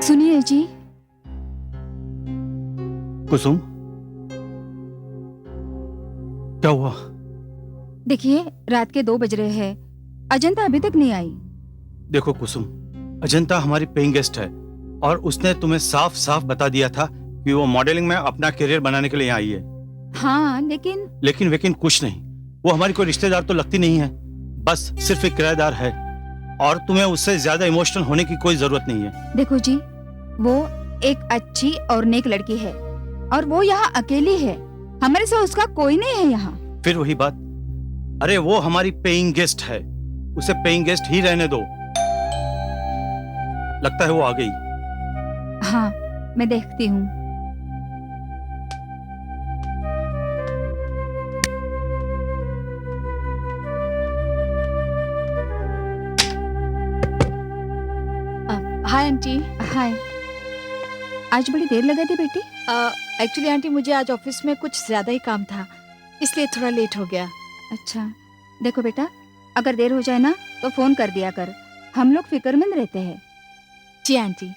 सुनिए जी। कुसुम, क्या हुआ? देखिए, रात के 2 बज रहे हैं, अजंता अभी तक नहीं आई। देखो कुसुम, अजंता हमारी पेइंग गेस्ट है और उसने तुम्हें साफ साफ बता दिया था कि वो मॉडलिंग में अपना करियर बनाने के लिए यहाँ आई है। हाँ, लेकिन लेकिन वेकिन कुछ नहीं, वो हमारी कोई रिश्तेदार तो लगती नहीं है, बस सिर्फ एक किराएदार है और तुम्हें उससे ज्यादा इमोशनल होने की कोई जरूरत नहीं है। देखो जी, वो एक अच्छी और नेक लड़की है और वो यहाँ अकेली है। हमारे से उसका कोई नहीं है यहाँ। फिर वही बात, अरे वो हमारी पेइंग गेस्ट है, उसे पेइंग गेस्ट ही रहने दो। लगता है वो आ गई। हाँ, मैं देखती हूँ। Hi aunty. हाय। आज बड़ी देर लगा दी बेटी। एक्चुअली आंटी मुझे आज ऑफिस में कुछ ज्यादा ही काम था, इसलिए थोड़ा लेट हो गया। अच्छा, देखो बेटा, अगर देर हो जाए ना तो फोन कर दिया कर, हम लोग फिक्रमंद रहते हैं। जी आंटी।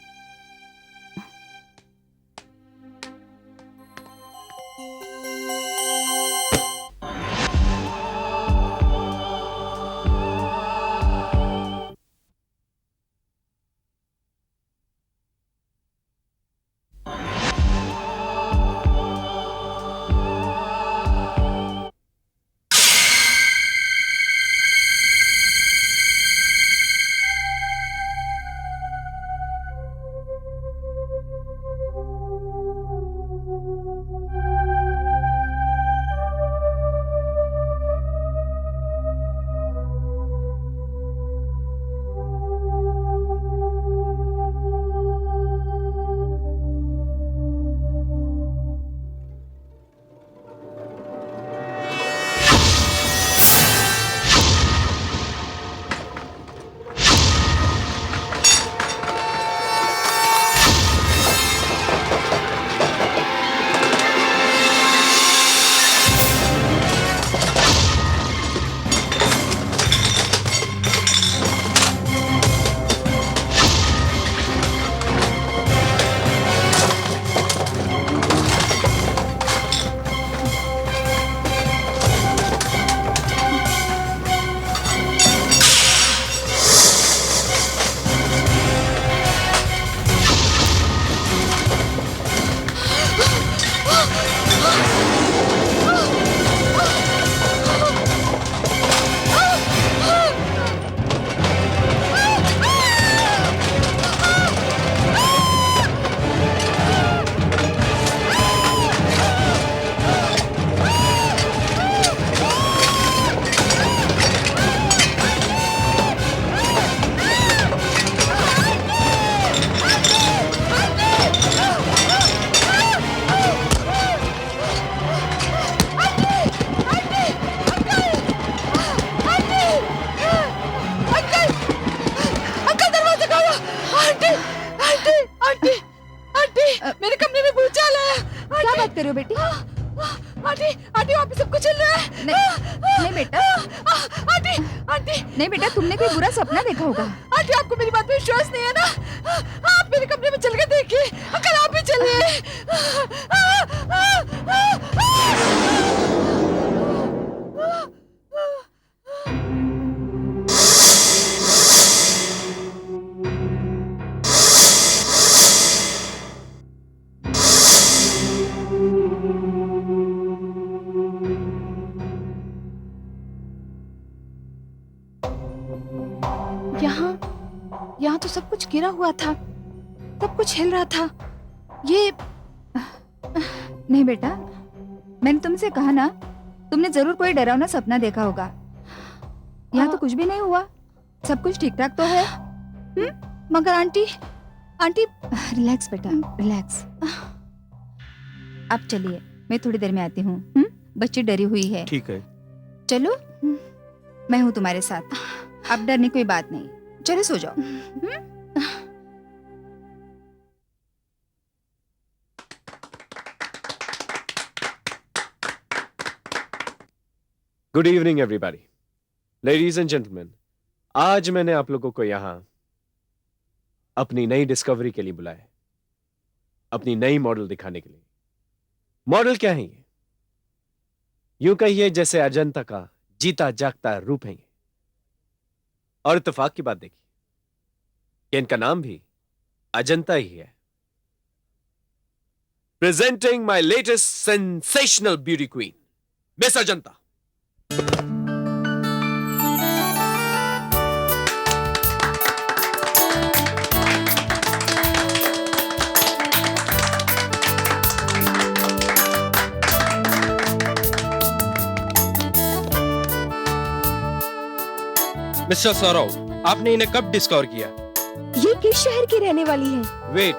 मेरे कमरे में भूचाल है। क्या बात कर रहे हो बेटी? आंटी आंटी वहाँ पे सब कुछ चल रहा है। नहीं बेटा, आंटी आंटी नहीं बेटा, तुमने कोई बुरा सपना देखा होगा। आंटी आपको मेरी बात में विश्वास नहीं है ना? आप मेरे कमरे में चल के देखिए, अगर आप भी चलिए। यहाँ तो सब कुछ गिरा हुआ था, सब कुछ हिल रहा था। ये नहीं बेटा, मैंने तुमसे कहा ना, तुमने जरूर कोई डरावना सपना देखा होगा। यहाँ तो कुछ भी नहीं हुआ, सब कुछ ठीक ठाक तो है। मगर आंटी आंटी रिलैक्स बेटा, रिलैक्स। अब चलिए, मैं थोड़ी देर में आती हूँ। बच्ची डरी हुई है। ठीक है। चलो, मैं हूँ तुम्हारे साथ, अब डरने कोई बात नहीं। चलो सो जाओ। Good evening everybody, ladies and gentleman. आज मैंने आप लोगों को यहाँ अपनी नई डिस्कवरी के लिए बुलाया है, अपनी नई मॉडल दिखाने के लिए। मॉडल क्या है ये? यूं कहिए जैसे अजंता का जीता जागता रूप है ये। और इत्तेफाक की बात देखिए कि इनका नाम भी अजंता ही है। Presenting my latest sensational beauty queen, miss Ajanta. Mister Saurav, आपने इन्हें कब डिस्कवर किया? ये किस शहर की रहने वाली है? वेट,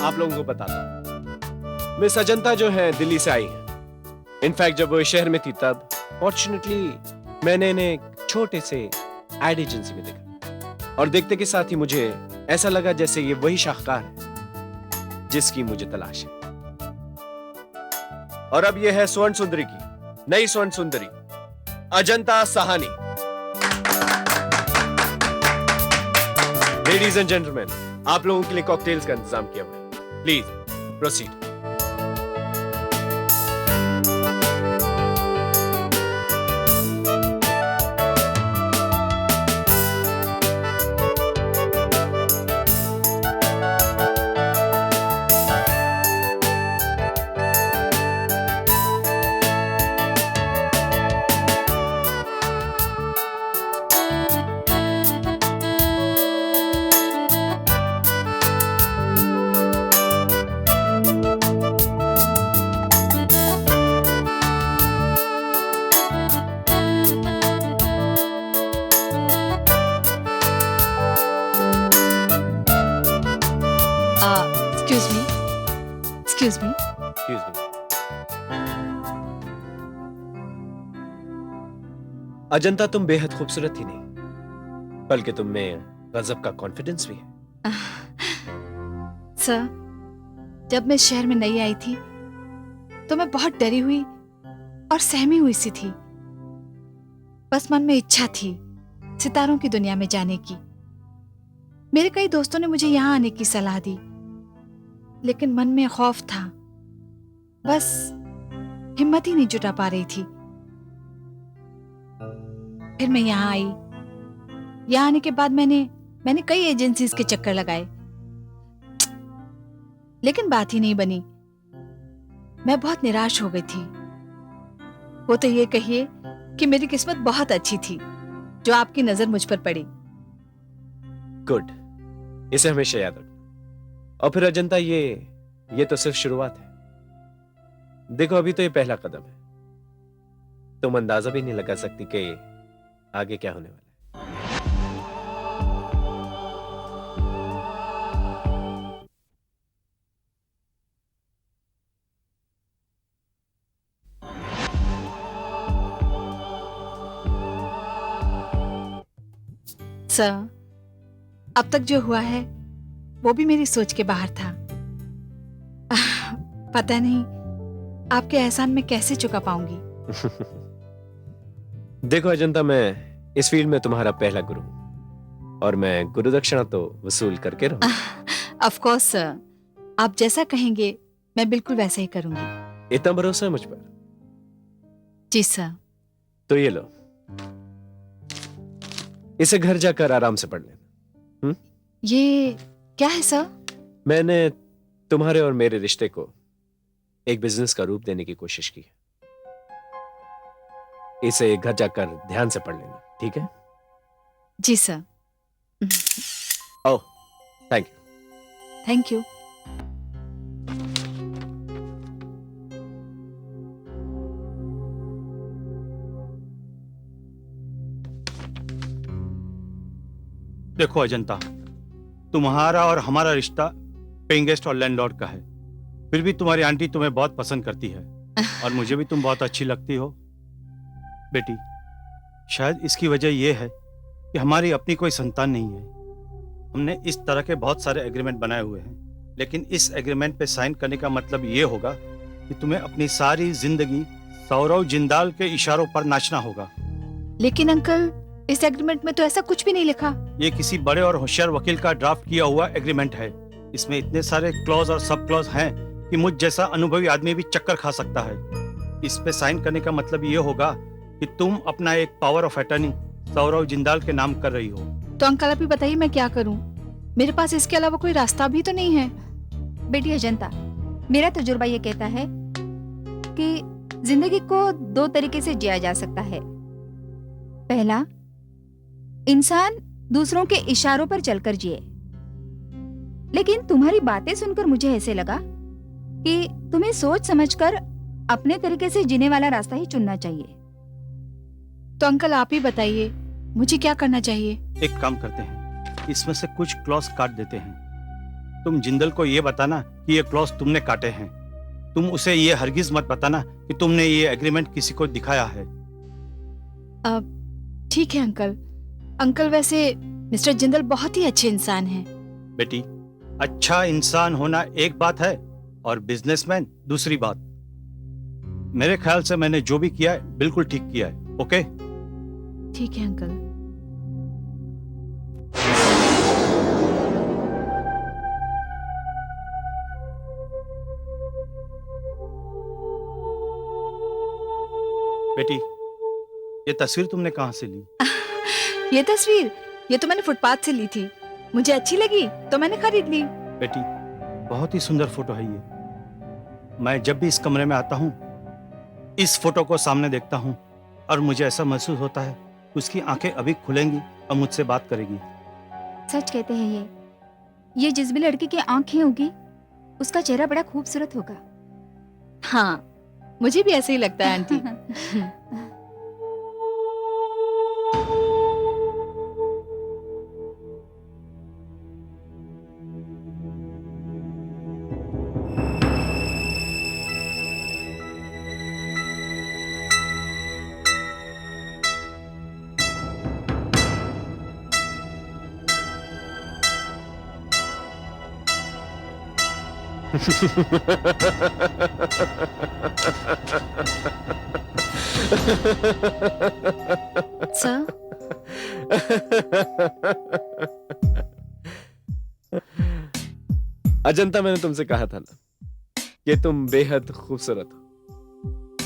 आप लोगों को बताता हूं। मिस अजंता जो है दिल्ली से आई है। इनफैक्ट जब वो इस शहर में थी तब फॉर्चुनेटली मैंने इन्हें एक छोटे से एड एजेंसी में देखा, और देखते के साथ ही मुझे ऐसा लगा जैसे ये वही शाहकार है जिसकी मुझे तलाश है। और अब ये है स्वर्ण सुंदरी की नई स्वर्ण सुंदरी Ajanta Sahani. Ladies and gentleman, आप लोगों के लिए कॉकटेल्स का इंतजाम किया हुआ है। Please proceed. Excuse me. Excuse me. Ajanta, तुम बेहद खूबसूरत ही नहीं बल्कि तुम में गजब का कॉन्फिडेंस भी है। सर, जब मैं शहर में नई आई थी तो मैं बहुत डरी हुई और सहमी हुई सी थी। बस मन में इच्छा थी सितारों की दुनिया में जाने की। मेरे कई दोस्तों ने मुझे यहाँ आने की सलाह दी, लेकिन मन में खौफ था। बस हिम्मत ही नहीं जुटा पा रही थी। फिर मैं यहाँ आई। यहाँ आने के बाद मैंने कई एजेंसीज के चक्कर लगाए, लेकिन बात ही नहीं बनी। मैं बहुत निराश हो गई थी। वो तो ये कहिए कि मेरी किस्मत बहुत अच्छी थी जो आपकी नजर मुझ पर पड़ी। गुड, इसे हमेशा याद रखना। और फिर अजंता, ये तो सिर्फ शुरुआत है। देखो, अभी तो ये पहला कदम है। तुम अंदाजा भी नहीं लगा सकती कि आगे क्या होने वाला है। सर, अब तक जो हुआ है वो भी मेरी सोच के बाहर था। पता नहीं आपके एहसान में कैसे चुका पाऊंगी। देखो अजंता, मैं इस फील्ड में तुम्हारा पहला गुरु हूं, और मैं गुरु दक्षिणा तो वसूल करके रहूंगा। ऑफ कोर्स सर, आप जैसा कहेंगे मैं बिल्कुल वैसा ही करूंगी। इतना भरोसा है मुझ पर? जी सर। तो ये लो, इसे घर जाकर आराम से पढ़ लेना। ये क्या है सर? मैंने तुम्हारे और मेरे रिश्ते को एक बिजनेस का रूप देने की कोशिश की है। इसे घर जाकर ध्यान से पढ़ लेना, ठीक है? जी sir. Oh, thank you. Thank you. देखो अजंता, तुम्हारा और हमारा रिश्ता पेइंग गेस्ट और लैंडलॉर्ड का है। फिर भी तुम्हारी आंटी तुम्हें बहुत पसंद करती है और मुझे भी तुम बहुत अच्छी लगती हो। बेटी, शायद इसकी वजह यह है कि हमारी अपनी कोई संतान नहीं है। हमने इस तरह के बहुत सारे एग्रीमेंट बनाए हुए हैं, लेकिन इस एग्रीमेंट पे साइन करने का मतलब ये होगा कि तुम्हें अपनी सारी जिंदगी सौरव जिंदाल के इशारों पर नाचना होगा। लेकिन अंकल, इस एग्रीमेंट में तो ऐसा कुछ भी नहीं लिखा। ये किसी बड़े और होशियार वकील का ड्राफ्ट किया हुआ एग्रीमेंट है। इसमें इतने सारे क्लॉज और सब क्लॉज हैं कि मुझ जैसा अनुभवी आदमी भी चक्कर खा सकता है। इस पे साइन करने का मतलब ये होगा कि तुम अपना एक power of attorney Saurav Jindal के नाम कर रही हो। तो अंकल आप ही बताइए मैं क्या करूं? मेरे पास इसके अलावा कोई रास्ता भी तो नहीं है। बेटी अजंता, मेरा तजुर्बा ये कहता है कि जिंदगी को दो तरीके से जिया जा सकता है। पहला, इंसान दूसरों के इशारों पर चलकर जिए। लेकिन तुम्हारी बातें सुनकर मुझे ऐसे लगा कि तुम्हें सोच समझकर अपने तरीके से जीने वाला रास्ता ही चुनना चाहिए। तो अंकल आप ही बताइए मुझे क्या करना चाहिए? एक काम करते हैं, इसमें से कुछ क्लॉज काट देते हैं। तुम जिंदल को ये बताना कि ये क्लॉज तुमने काटे हैं। तुम उसे ये हरगिज मत बताना कि तुमने ये एग्रीमेंट किसी को दिखाया है। ठीक है अंकल। अंकल वैसे मिस्टर जिंदल बहुत ही अच्छे इंसान हैं। बेटी, अच्छा इंसान होना एक बात है और बिजनेसमैन दूसरी बात। मेरे ख्याल से मैंने जो भी किया है बिल्कुल ठीक किया है। ओके? ठीक है अंकल। बेटी, ये तस्वीर तुमने कहाँ से ली? ये तस्वीर, ये तो मैंने फुटपाथ से ली थी। मुझे अच्छी लगी तो मैंने खरीद ली। बेटी, बहुत ही सुंदर फोटो है ये। मैं जब भी इस कमरे में आता हूँ, इस फोटो को सामने देखता हूँ और मुझे ऐसा महसूस होता है कि उसकी आंखें अभी खुलेंगी और मुझसे बात करेगी। सच कहते हैं ये जिस भी लड़की की आंखें होगी उसका चेहरा बड़ा खूबसूरत होगा। हाँ, मुझे भी ऐसे ही लगता है आंटी। सर, अजंता, मैंने तुमसे कहा था ना कि तुम बेहद खूबसूरत हो,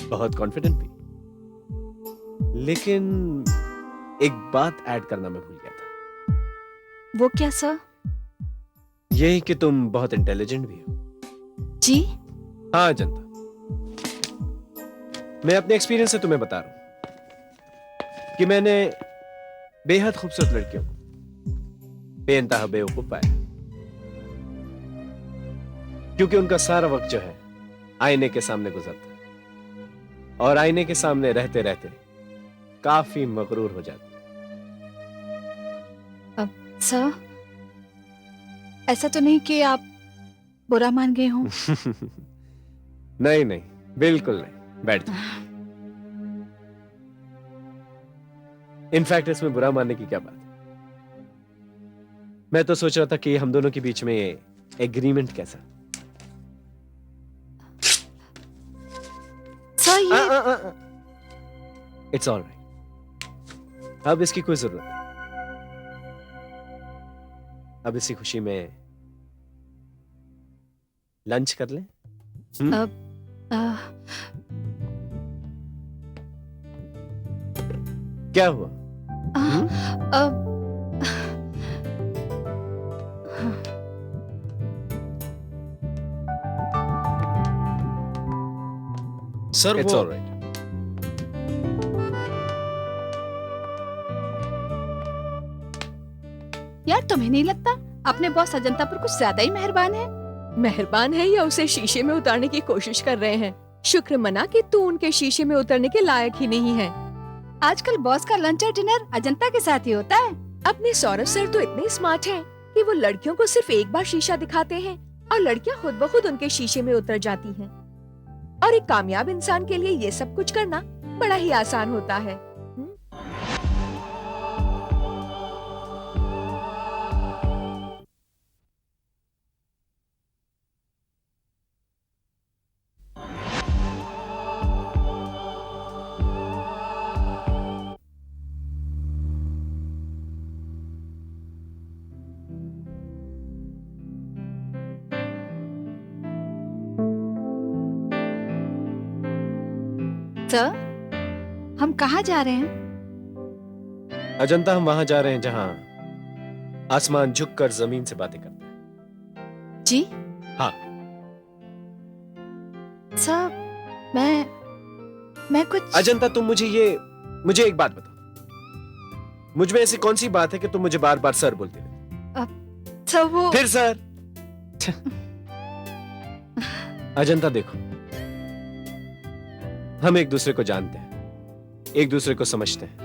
बहुत कॉन्फिडेंट भी। लेकिन एक बात ऐड करना मैं भूल गया था। वो क्या सर? यही कि तुम बहुत इंटेलिजेंट भी हो। जी? हाँ अजंता, मैं अपने एक्सपीरियंस से तुम्हें बता रहा हूं कि मैंने बेहद खूबसूरत लड़कियों को बेइंतहा बेवकूफ पाया, क्योंकि उनका सारा वक्त जो है आईने के सामने गुजरता है और आईने के सामने रहते रहते काफी मगरूर हो जाती है। सर, ऐसा तो नहीं कि आप बुरा मान गए हो? नहीं नहीं, बिल्कुल नहीं। बैठ जाओ। इनफैक्ट इसमें बुरा मानने की क्या बात है। मैं तो सोच रहा था कि हम दोनों के बीच में ये एग्रीमेंट कैसा। सर ये इट्स ऑल राइट। अब इसकी कोई जरूरत नहीं। अब इसी खुशी में लंच कर लें। क्या हुआ? सर इट्स वो ऑल राइट। यार, तुम्हें नहीं लगता अपने बॉस अजंता पर कुछ ज्यादा ही मेहरबान है? मेहरबान है या उसे शीशे में उतारने की कोशिश कर रहे हैं? शुक्र मना कि तू उनके शीशे में उतरने के लायक ही नहीं है। आजकल बॉस का लंच और डिनर अजंता के साथ ही होता है। अपने सौरभ सर तो इतने स्मार्ट हैं कि वो लड़कियों को सिर्फ एक बार शीशा दिखाते हैं और लड़कियां खुद ब खुद उनके शीशे में उतर जाती हैं। और एक कामयाब इंसान के लिए ये सब कुछ करना बड़ा ही आसान होता है। सर, हम कहाँ जा रहे हैं? अजंता, हम वहां जा रहे हैं जहां आसमान झुककर जमीन से बातें करता है। जी? हाँ। सर, मैं कुछ अजंता, तुम मुझे एक बात बताओ। मुझ में ऐसी कौन सी बात है कि तुम मुझे बार बार सर बोलते हो? सर वो फिर सर। अजंता देखो, हम एक दूसरे को जानते हैं, एक दूसरे को समझते हैं,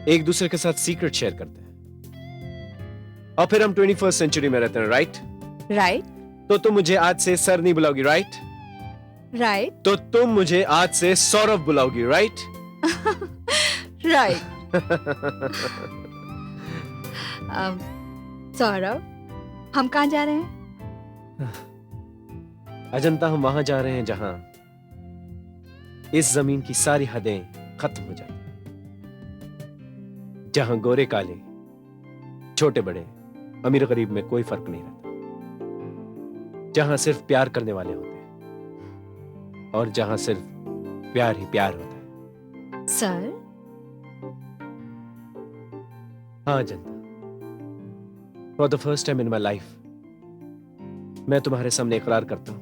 एक दूसरे के साथ सीक्रेट शेयर करते हैं, और फिर हम 21st सेंचुरी में रहते हैं, राइट? राइट तो तुम मुझे आज से सर नहीं बुलाओगी, राइट? राइट तो तुम मुझे आज से सौरभ बुलाओगी, राइट? राइट। सौरभ, हम कहाँ जा रहे हैं? अजंता, हम वहां जा रहे हैं जहां इस जमीन की सारी हदें खत्म हो जाती हैं, जहां गोरे काले, छोटे बड़े, अमीर गरीब में कोई फर्क नहीं रहता, जहां सिर्फ प्यार करने वाले होते हैं और जहां सिर्फ प्यार ही प्यार होता है। सर, हाँ Ajanta, for the first time in my life मैं तुम्हारे सामने इकरार करता हूं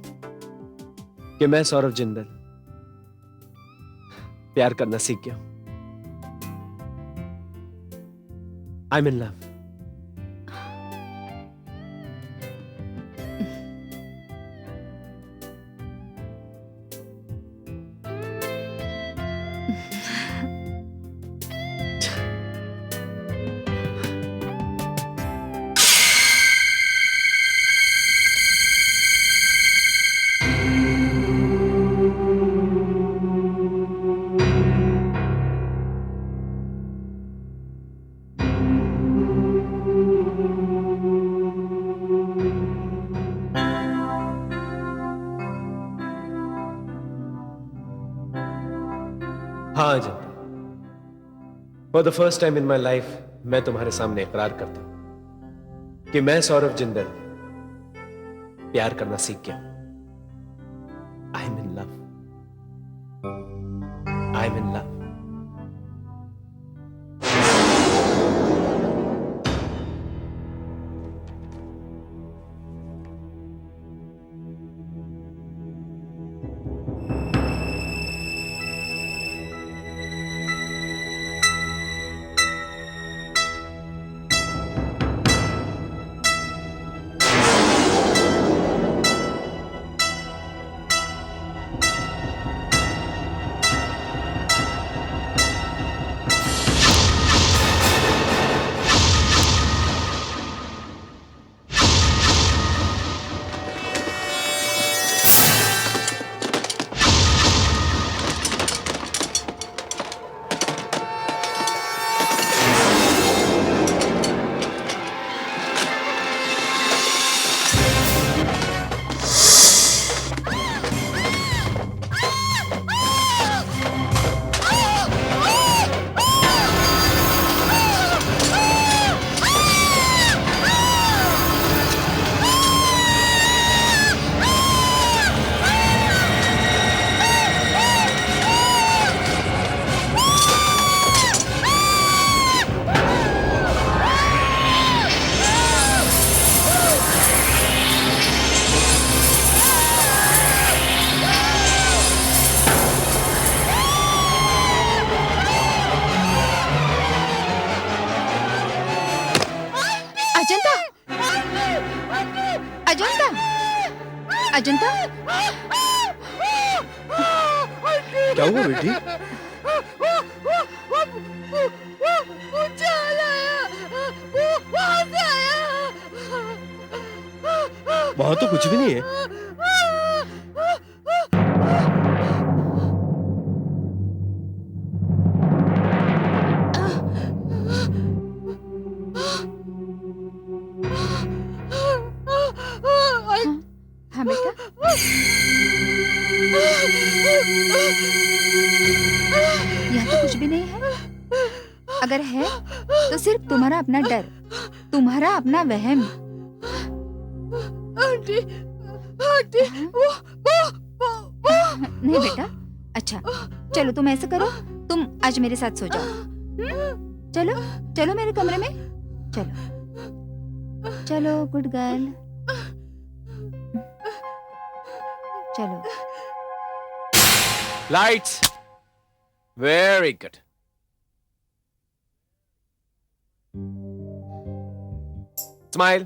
कि मैं सौरभ जिंदल प्यार करना सीख गया हूं। I am in love. हाँ Ajanta, for the first time in my life मैं तुम्हारे सामने इकरार करता हूं कि मैं सौरभ जिंदल प्यार करना सीख गया। आई am in love. I am in love. Ajanta, Ajanta, Ajanta, क्या हुआ बेटी? वहां तो कुछ भी नहीं है। हाँ बेटा, यहाँ तो कुछ भी नहीं है। अगर है तो सिर्फ तुम्हारा अपना डर, तुम्हारा अपना वहम। आंटी, आंटी, नहीं बेटा, अच्छा चलो तुम ऐसा करो, तुम आज मेरे साथ सो जाओ। चलो चलो मेरे कमरे में, चलो चलो गुड गर्ल, चलो। Lights. Very good. Smile.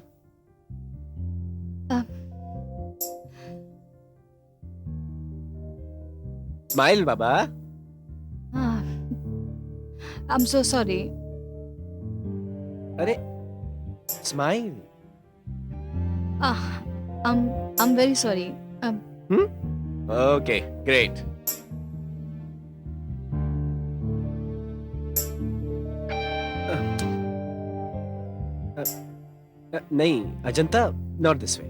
Smile, Baba. I'm so sorry. अरे, smile. I'm very sorry. Okay, great. नहीं, Ajanta, not this way.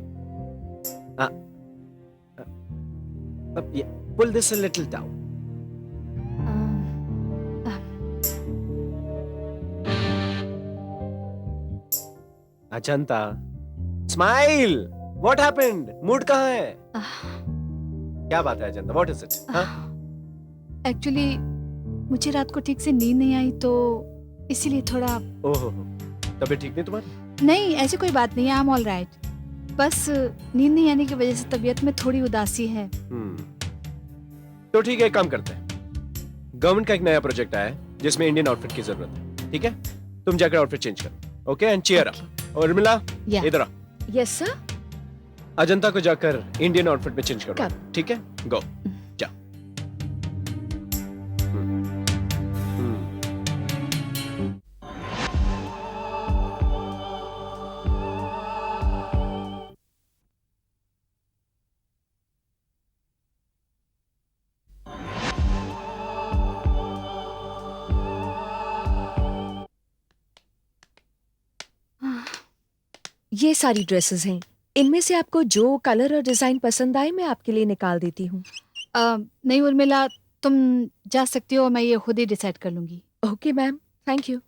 Yeah, pull this a little down. Ajanta, smile. What happened? Mood कहाँ है? क्या बात है अजंता? What is it? हाँ? Actually मुझे रात को ठीक से नींद नहीं आई, तो इसीलिए थोड़ा। ओहो, तबीयत ठीक नहीं तुम्हारी? नहीं, ऐसी कोई बात नहीं है, आई एम ऑल राइट। बस नींद नहीं आने की वजह से तबीयत में थोड़ी उदासी है। तो ठीक है, एक काम करते हैं। गवर्नमेंट का एक नया प्रोजेक्ट आया है जिसमें इंडियन आउटफिट की जरूरत है, ठीक है? तुम जाकर आउटफिट चेंज करो, ओके? And cheer up. और उर्मिला, Yeah. इधर आ। Yes sir. अजंता को जाकर इंडियन आउटफिट में चेंज करो, कर। ठीक है? गो, जा। ये सारी ड्रेसेस हैं, इनमें से आपको जो कलर और डिजाइन पसंद आए मैं आपके लिए निकाल देती हूँ। नहीं उर्मिला, तुम जा सकती हो, मैं ये खुद ही डिसाइड कर लूंगी। Okay ma'am, thank you.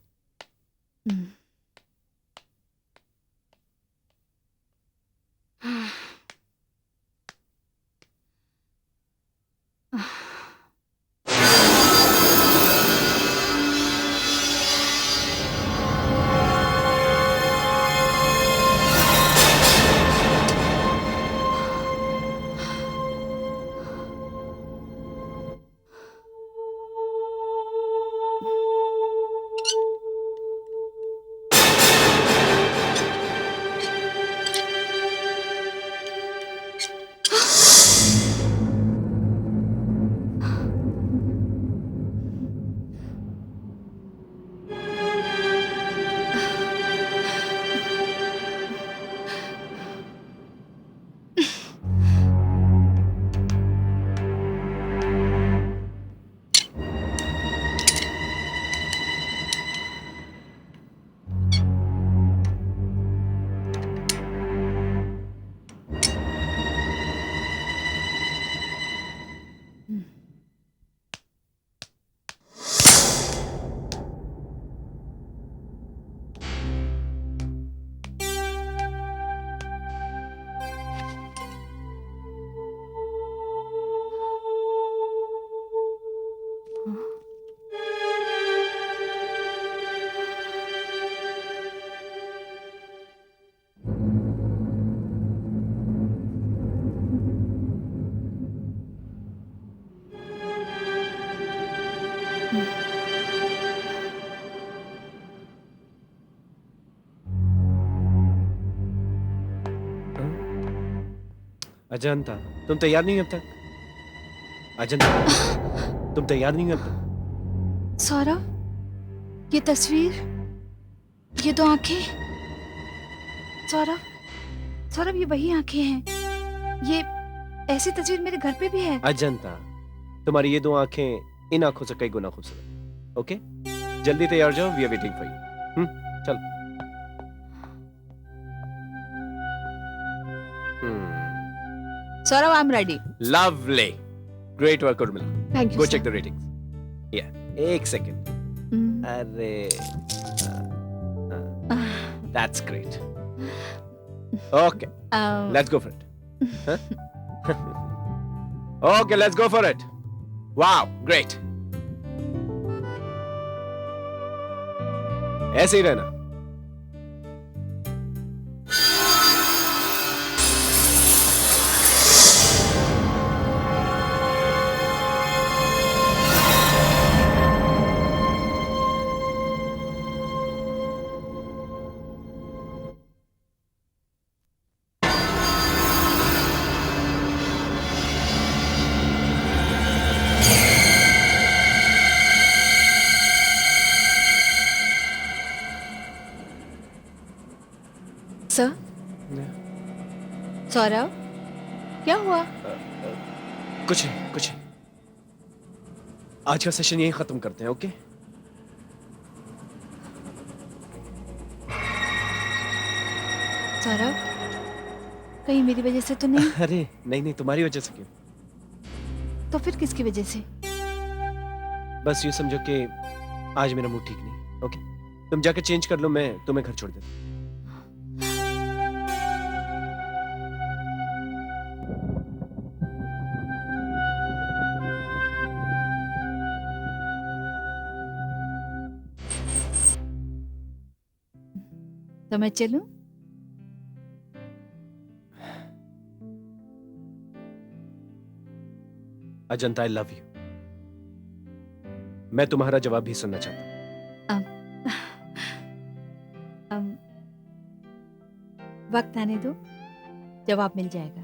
Ajanta, तुम तैयार नहीं अब तक? अजंता, तुम तैयार नहीं अब तक? सौरभ, ये तस्वीर, ये दो आंखें। सौरभ, सौरभ, ये वही आंखें हैं। ये ऐसी तस्वीर मेरे घर पे भी है। अजंता, तुम्हारी ये दो आंखें इन आंखों से कई गुना खूबसूरत। ओके, जल्दी तैयार जाओ, we are waiting for you. चलो। Saurabh, I am ready. Lovely. Great work, Urmila. Thank you Go check the ratings. Yeah. एक सेकंड। अरे, that's great. Okay, let's go for it. Huh? Okay, let's go for it. Wow, great. ऐसे ही रहना। Sir, Saurabh, क्या हुआ? कुछ नहीं, कुछ नहीं। आज का सेशन यहीं खत्म करते हैं, ओके? सौरभ, कहीं मेरी वजह से तो नहीं? अरे नहीं नहीं, तुम्हारी वजह से क्यों? तो फिर किसकी वजह से? बस यूं समझो कि आज मेरा मूड ठीक नहीं, ओके? तुम जाकर चेंज कर लो, मैं तुम्हें घर छोड़ देता हूं। तो मैं चलूं? Ajanta, I love you. मैं तुम्हारा जवाब भी सुनना चाहता हूं। वक्त आने दो, जवाब मिल जाएगा।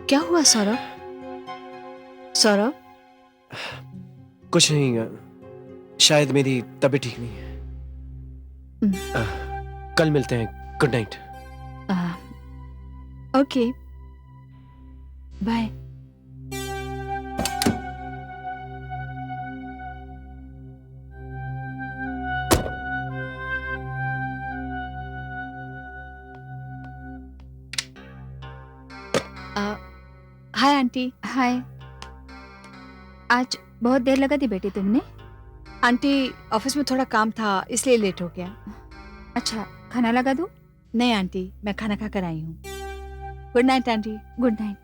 क्या हुआ सौरभ? सौरभ, कुछ नहीं, शायद मेरी तबीयत ठीक नहीं है। कल मिलते हैं। Good night. Okay, bye. Hi aunty. Hi. आज बहुत देर लगा दी बेटी तुमने? आंटी, ऑफिस में थोड़ा काम था इसलिए लेट हो गया। अच्छा, खाना लगा दूं? नहीं आंटी, मैं खाना खा कर आई हूँ। Good night aunty. Good night.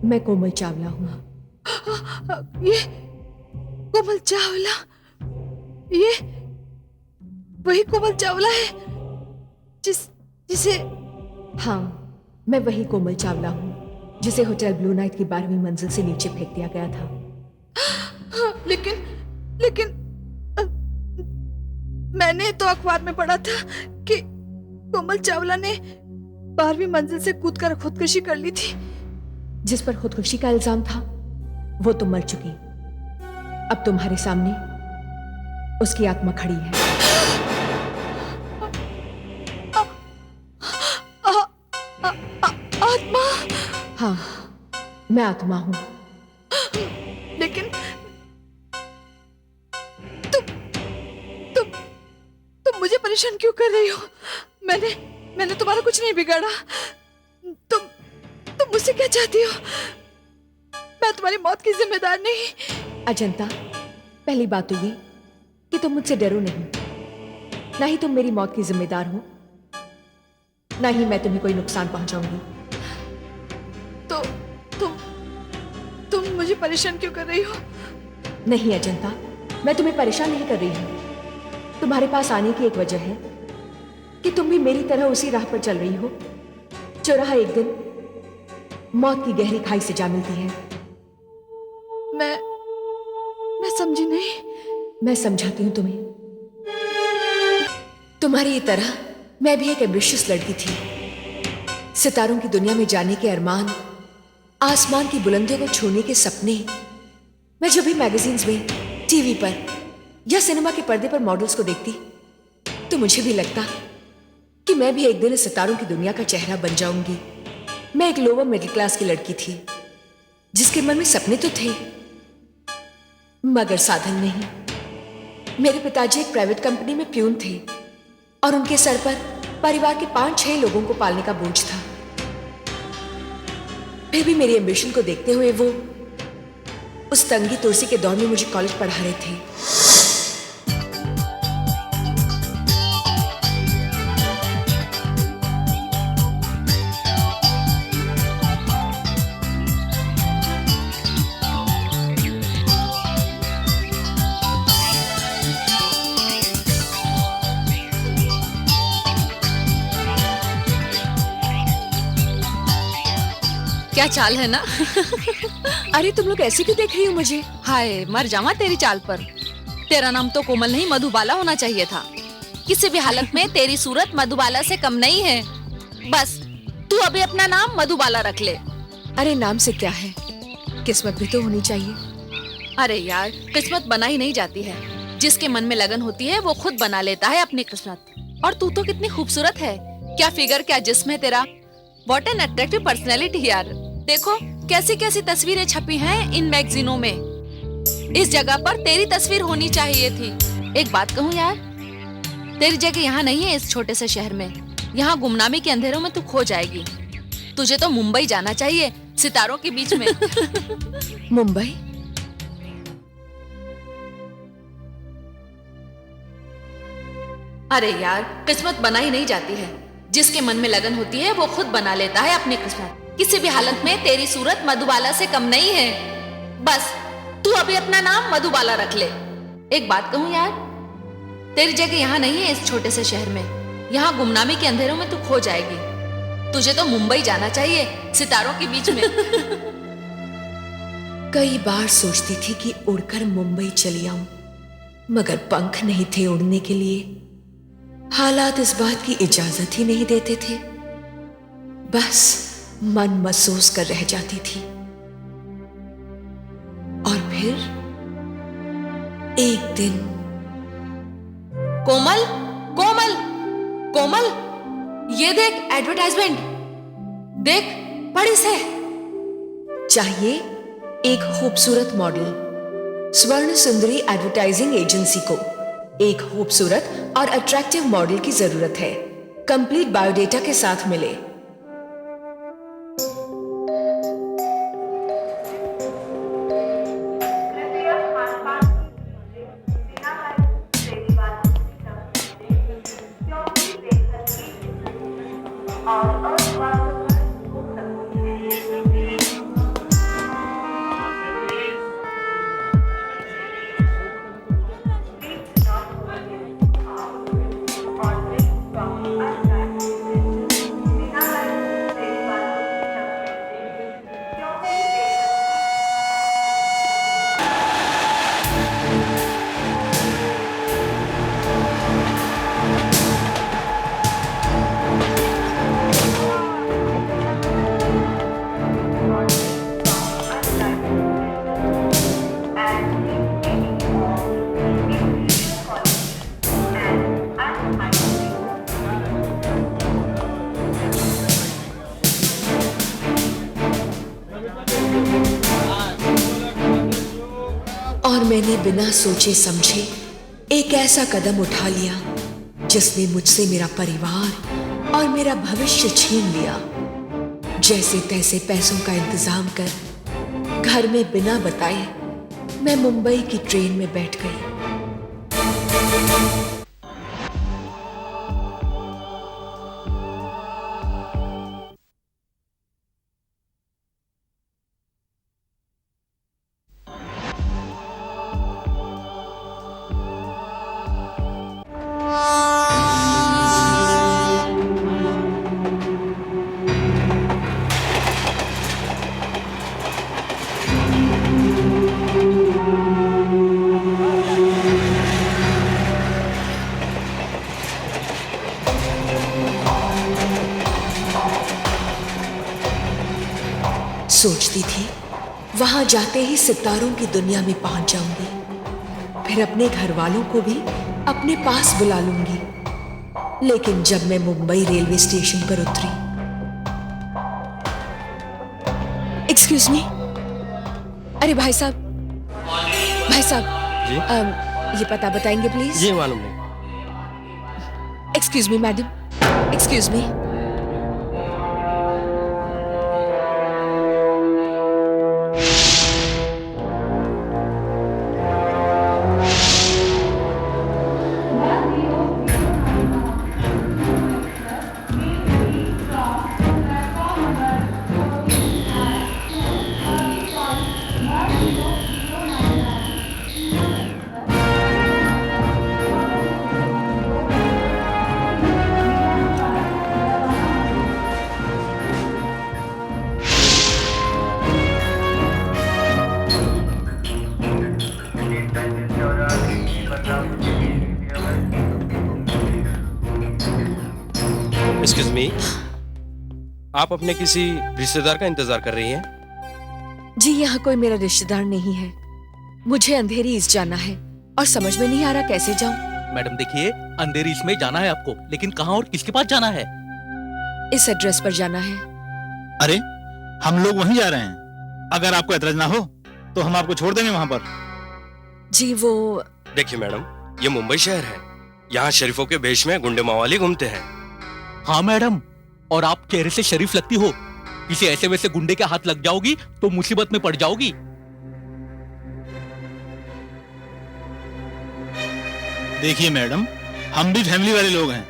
मैं कोमल चावला हूँ। ये कोमल चावला, ये वही कोमल चावला है जिसे हाँ, मैं वही कोमल चावला हूँ जिसे होटल ब्लू नाइट की 12वीं मंजिल से नीचे फेंक दिया गया था। लेकिन मैंने तो अखबार में पढ़ा था कि कोमल चावला ने 12वीं मंजिल से कूदकर खुदकुशी कर ली थी। जिस पर खुदकुशी का इल्जाम था वो तो मर चुकी। अब तुम्हारे सामने उसकी आत्मा खड़ी है। आत्मा? हाँ, मैं आत्मा हूं। लेकिन तुम मुझे परेशान क्यों कर रही हो? मैंने तुम्हारा कुछ नहीं बिगाड़ा। तुम मुझसे क्या चाहती हो? मैं तुम्हारी मौत की जिम्मेदार नहीं। अजंता, पहली बात तो ये कि तुम मुझसे डरो नहीं। ना ही तुम मेरी मौत की जिम्मेदार हो, ना ही मैं तुम्हें कोई नुकसान पहुंचाऊंगी। तो तुम मुझे परेशान क्यों कर रही हो? नहीं अजंता, मैं तुम्हें परेशान नहीं कर रही हूं। तुम्हारे पास आने की एक वजह है कि तुम भी मेरी तरह उसी राह पर चल रही हो जो राह एक दिन मौत की गहरी खाई से जा मिलती है। मैं समझी नहीं। मैं समझाती हूं तुम्हें। तुम्हारी तरह मैं भी एक एम्बिशियस लड़की थी। सितारों की दुनिया में जाने के अरमान, आसमान की बुलंदियों को छूने के सपने। मैं जब भी मैगजीन्स में, टीवी पर या सिनेमा के पर्दे पर मॉडल्स को देखती तो मुझे भी लगता कि मैं भी एक दिन इस सितारों की दुनिया का चेहरा बन जाऊंगी। मैं एक लोअर मिडिल क्लास की लड़की थी जिसके मन में सपने तो थे मगर साधन नहीं। मेरे पिताजी एक प्राइवेट कंपनी में प्यून थे और उनके सर पर परिवार के 5-6 लोगों को पालने का बोझ था। फिर भी मेरी एम्बिशन को देखते हुए वो उस तंगी तुलसी के दौर में मुझे कॉलेज पढ़ा रहे थे। क्या चाल है ना? अरे तुम लोग ऐसे क्यों देख रही हो मुझे? हाय, मर जावा तेरी चाल पर। तेरा नाम तो कोमल नहीं मधुबाला होना चाहिए था। किसी भी हालत में तेरी सूरत मधुबाला से कम नहीं है। बस तू अभी अपना नाम मधुबाला रख ले। अरे नाम से क्या है, किस्मत भी तो होनी चाहिए। अरे यार, किस्मत बनाई नहीं जाती है। जिसके मन में लगन होती है वो खुद बना लेता है अपनी किस्मत। और तू तो कितनी खूबसूरत है। क्या फिगर, क्या जिस्म है तेरा। व्हाट एन अट्रैक्टिव पर्सनैलिटी यार। देखो कैसी कैसी तस्वीरें छपी हैं इन मैगजीनों में। इस जगह पर तेरी तस्वीर होनी चाहिए थी। एक बात कहूँ यार, तेरी जगह यहाँ नहीं है इस छोटे से शहर में। यहाँ गुमनामी के अंधेरों में तू खो जाएगी। तुझे तो मुंबई जाना चाहिए, सितारों के बीच में। मुंबई? अरे यार, किस्मत बनाई नहीं जाती है। जिसके मन में लगन होती है वो खुद बना लेता है अपनी किस्मत। किसी भी हालत में तेरी सूरत मधुबाला से कम नहीं है। बस तू अभी अपना नाम मधुबाला रख ले। एक बात कहूँ यार, तेरी जगह यहाँ नहीं है इस छोटे से शहर में। यहाँ गुमनामी के अंधेरों में तू खो जाएगी। तुझे तो मुंबई जाना चाहिए, सितारों के बीच में। कई बार सोचती थी कि उड़कर मुंबई चली आऊं, मगर पंख नहीं थे उड़ने के लिए। हालात इस बात की इजाजत ही नहीं देते थे। बस मन महसूस कर रह जाती थी। और फिर एक दिन, कोमल, कोमल, कोमल, ये देख एडवर्टाइजमेंट। देख, पढ़ इसे। चाहिए एक खूबसूरत मॉडल। स्वर्ण सुंदरी एडवर्टाइजिंग एजेंसी को एक खूबसूरत और अट्रैक्टिव मॉडल की जरूरत है। कंप्लीट बायोडेटा के साथ मिले। और मैंने बिना सोचे समझे एक ऐसा कदम उठा लिया जिसने मुझसे मेरा परिवार और मेरा भविष्य छीन लिया। जैसे तैसे पैसों का इंतजाम कर घर में बिना बताए मैं मुंबई की ट्रेन में बैठ गई। सोचती थी वहां जाते ही सितारों की दुनिया में पहुंच जाऊंगी, फिर अपने घर वालों को भी अपने पास बुला लूंगी। लेकिन जब मैं मुंबई रेलवे स्टेशन पर उतरी, एक्सक्यूज मी, अरे भाई साहब जी? ये पता बताएंगे प्लीज? ये मालूम नहीं। Excuse me madam, excuse me. Excuse me, आप अपने किसी रिश्तेदार का इंतजार कर रही हैं? जी यहाँ कोई मेरा रिश्तेदार नहीं है। मुझे अंधेरी ईस्ट जाना है और समझ में नहीं आ रहा कैसे जाऊं। मैडम देखिए, अंधेरी इसमें जाना है आपको, लेकिन कहाँ और किसके पास जाना है? इस एड्रेस पर जाना है। अरे हम लोग वहीं जा रहे हैं, अगर आपको एतराज ना हो तो हम आपको छोड़ देंगे वहां पर। जी वो देखिए मैडम, ये मुंबई शहर है, यहाँ शरीफों के भेष में गुंडे मवाली घूमते हैं। हाँ मैडम, और आप चेहरे से शरीफ लगती हो, किसी ऐसे वैसे गुंडे के हाथ लग जाओगी तो मुसीबत में पड़ जाओगी। देखिए मैडम, हम भी फैमिली वाले लोग हैं,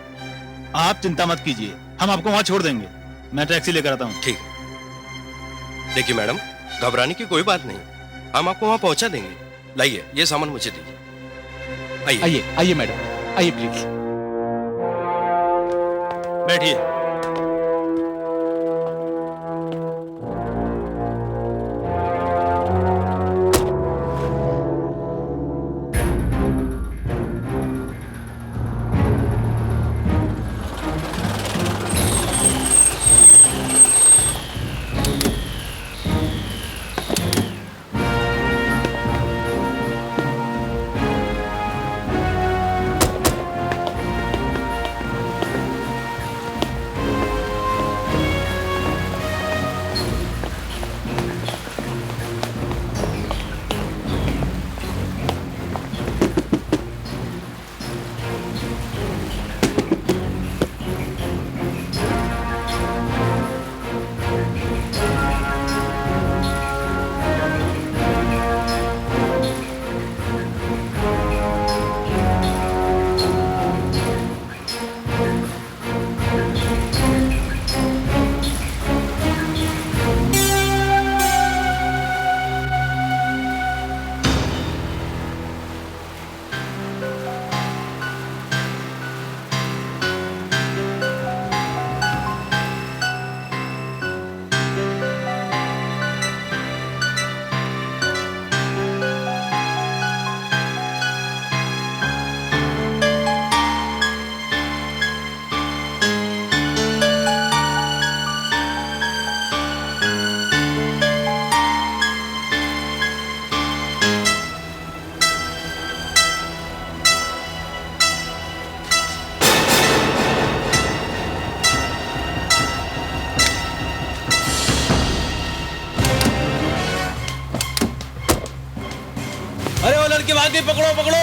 आप चिंता मत कीजिए, हम आपको वहां छोड़ देंगे। मैं टैक्सी लेकर आता हूँ। ठीक है। देखिए मैडम, घबराने की कोई बात नहीं, हम आपको वहां पहुंचा देंगे। लाइए, ये सामान मुझे दीजिए। आइए। आइए आइए मैडम, आइए प्लीज। बैठिए। आगे पकड़ो पकड़ो।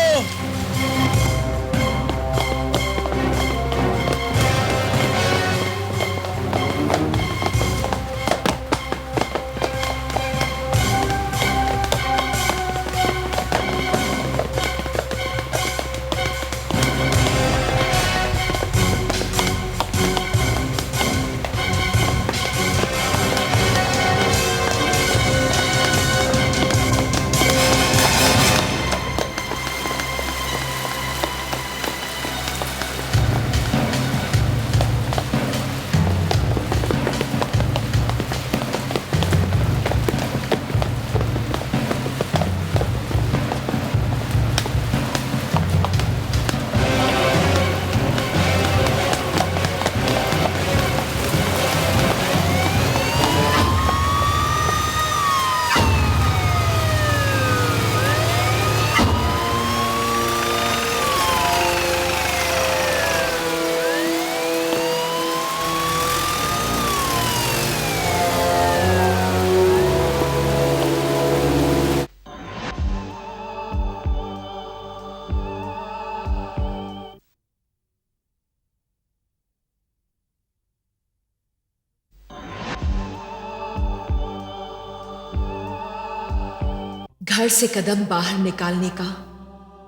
घर से कदम बाहर निकालने का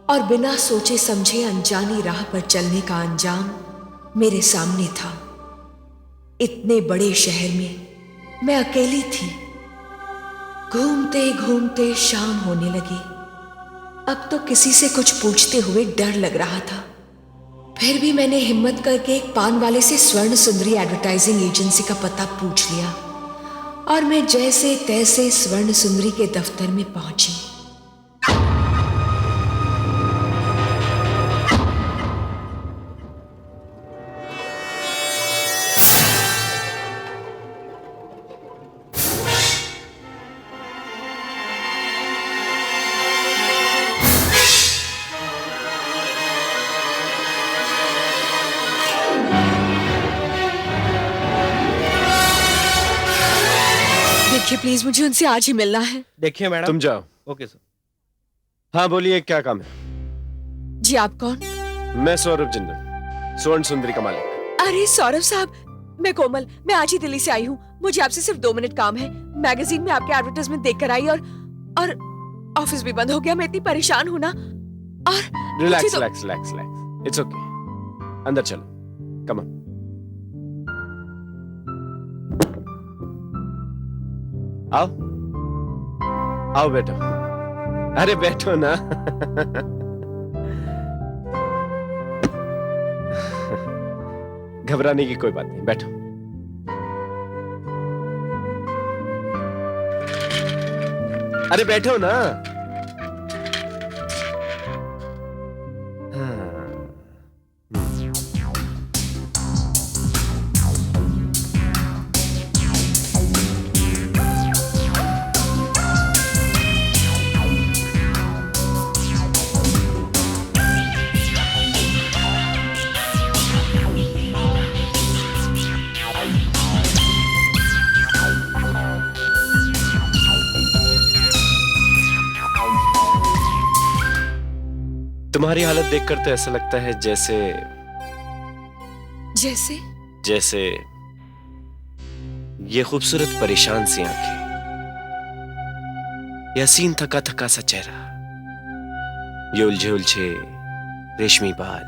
और बिना सोचे समझे अनजानी राह पर चलने का अंजाम मेरे सामने था। इतने बड़े शहर में मैं अकेली थी। घूमते घूमते शाम होने लगी। अब तो किसी से कुछ पूछते हुए डर लग रहा था। फिर भी मैंने हिम्मत करके एक पान वाले से स्वर्ण सुंदरी एडवर्टाइजिंग एजेंसी का पता पूछ लिया और मैं जैसे तैसे स्वर्ण सुंदरी के दफ्तर में पहुंची। देखिए प्लीज, मुझे उनसे आज ही मिलना है। देखिए मैडम। तुम जाओ। Okay sir. हाँ बोलिए, क्या काम है? जी आप कौन? मैं सौरभ जिंदल, स्वर्ण सुंदरी का मालिक। अरे सौरभ साहब, मैं कोमल, मैं आज ही दिल्ली से आई हूँ। मुझे आपसे सिर्फ 2 मिनट काम है। मैगजीन में आपके एडवर्टाइजमेंट देखकर आई और ऑफिस भी बंद हो गया। मैं इतनी परेशान हूँ ना। और रिलैक्स तो... relax relax relax, it's okay. अंदर चलो, कम ऑन। आओ आओ बैठो। अरे बैठो ना। घबराने की कोई बात नहीं, बैठो। अरे बैठो ना। तुम्हारी हालत देखकर तो ऐसा लगता है जैसे जैसे जैसे ये खूबसूरत परेशान सी आंखें, यह हसीन थका थका सा चेहरा, ये उलझे उलझे रेशमी बाल,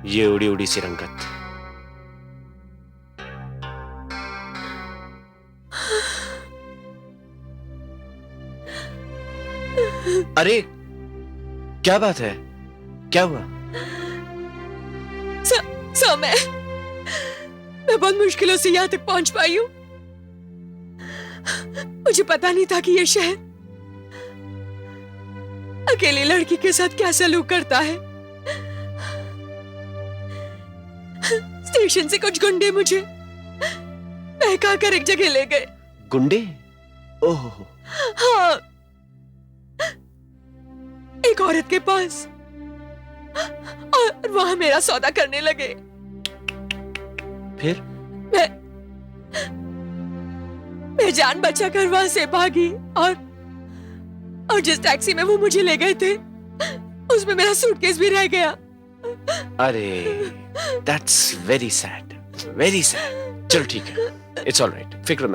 ये उड़ी उड़ी सी रंगत। अरे क्या बात है, क्या हुआ? सर मैं बहुत मुश्किलों से यहाँ तक पहुंच पाई हूँ। मुझे पता नहीं था कि ये शहर अकेली लड़की के साथ क्या सलूक करता है। स्टेशन से कुछ गुंडे मुझे बहका कर एक जगह ले गए। गुंडे? ओह। हाँ, एक औरत के पास, और वहां मेरा सौदा करने लगे। फिर? मैं जान बचाकर वहां से भागी और जिस टैक्सी में वो मुझे ले गए थे उसमें मेरा सूटकेस भी रह गया। अरे that's very sad, very sad. चलो ठीक है, इट्स ऑल राइट, फिक्र